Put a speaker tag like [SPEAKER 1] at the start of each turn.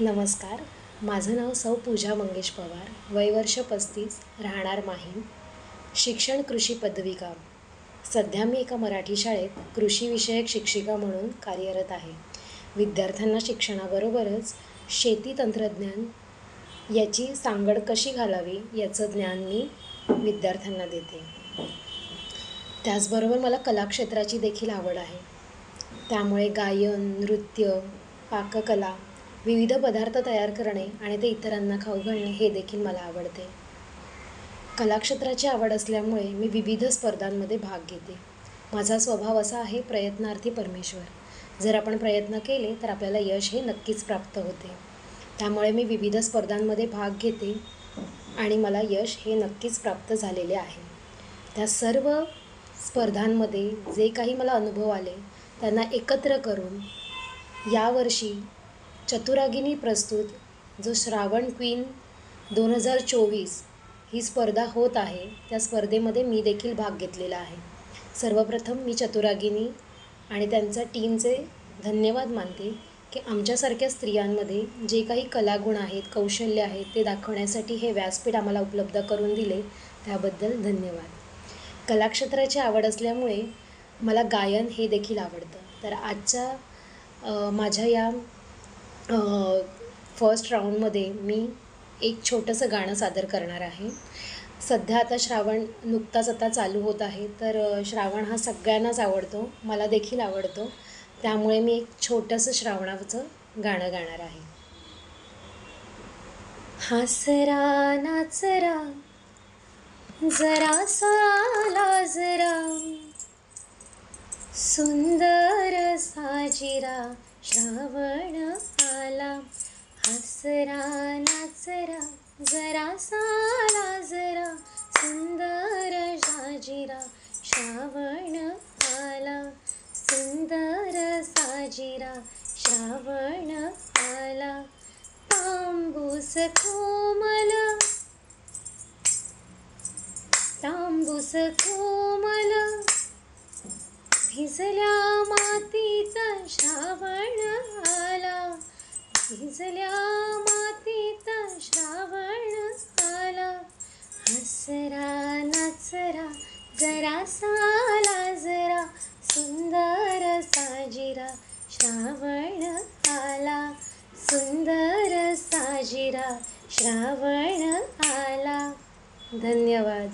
[SPEAKER 1] नमस्कार. माझं नाव सौ पूजा मंगेश पवार. वय वर्ष 35, राहणार माहीम. शिक्षण कृषी पदविका. सध्या मी एका मराठी शाळेत कृषीविषयक शिक्षिका म्हणून कार्यरत आहे. विद्यार्थ्यांना शिक्षणाबरोबरच शेती तंत्रज्ञान याची सांगड कशी घालावी याचं ज्ञान मी विद्यार्थ्यांना देते. त्याचबरोबर मला कलाक्षेत्राची देखील आवड आहे. त्यामुळे गायन, नृत्य, पाककला, विविध पदार्थ तयार करणे आणि ते इतरांना खाऊ घालणे हे देखील मला आवडते. कलाक्षेत्राची आवड असल्यामुळे मी विविध स्पर्धांमध्ये भाग घेते. माझा स्वभाव असा आहे, प्रयत्नार्थी परमेश्वर. जर आपण प्रयत्न केले तर आपल्याला यश हे नक्कीच प्राप्त होते. त्यामुळे मी विविध स्पर्धांमध्ये भाग घेते आणि मला यश हे नक्कीच प्राप्त झालेले आहे. त्या सर्व स्पर्धांमध्ये जे काही मला अनुभव आले त्यांना एकत्र करून यावर्षी चतुरागिनी प्रस्तुत जो श्रावण क्वीन 2024 ही स्पर्धा होत आहे, त्या स्पर्धेमध्ये मी देखील भाग घेतलेला आहे. सर्वप्रथम मी चतुरागिनी आणि त्यांच्या टीमचे धन्यवाद मानते की आमच्यासारख्या स्त्रियांमध्ये जे काही कलागुण आहेत, कौशल्य आहेत ते दाखवण्यासाठी हे व्यासपीठ आम्हाला उपलब्ध करून दिले, त्याबद्दल धन्यवाद. कलाक्षेत्राची आवड असल्यामुळे मला गायन हे देखील आवडतं. तर आजच्या माझ्या या फर्स्ट राऊंडमध्ये मी एक छोटंसं गाणं सादर करणार आहे. सध्या आता श्रावण नुकताच आता चालू होत आहे, तर श्रावण हा सगळ्यांनाच आवडतो, मला देखील आवडतो. त्यामुळे मी एक छोटंसं श्रावणाचं गाणं गाणार आहे. हसरा नाचरा जरासा लाजरा, सुंदर साजिरा श्रावण आला. हसरा नाचरा जरासा लाजरा, सुंदर साजिरा श्रावण आला. सुंदर साजिरा श्रावण आला. तांबूस कोमल, तांबूस कोमल, भिजल्या मातीत श्रावण आला. भिजल्या मातीत श्रावण आला. हसरा नाचरा जरासा लाजरा, सुंदर साजिरा श्रावण आला. सुंदर साजिरा श्रावण आला. धन्यवाद.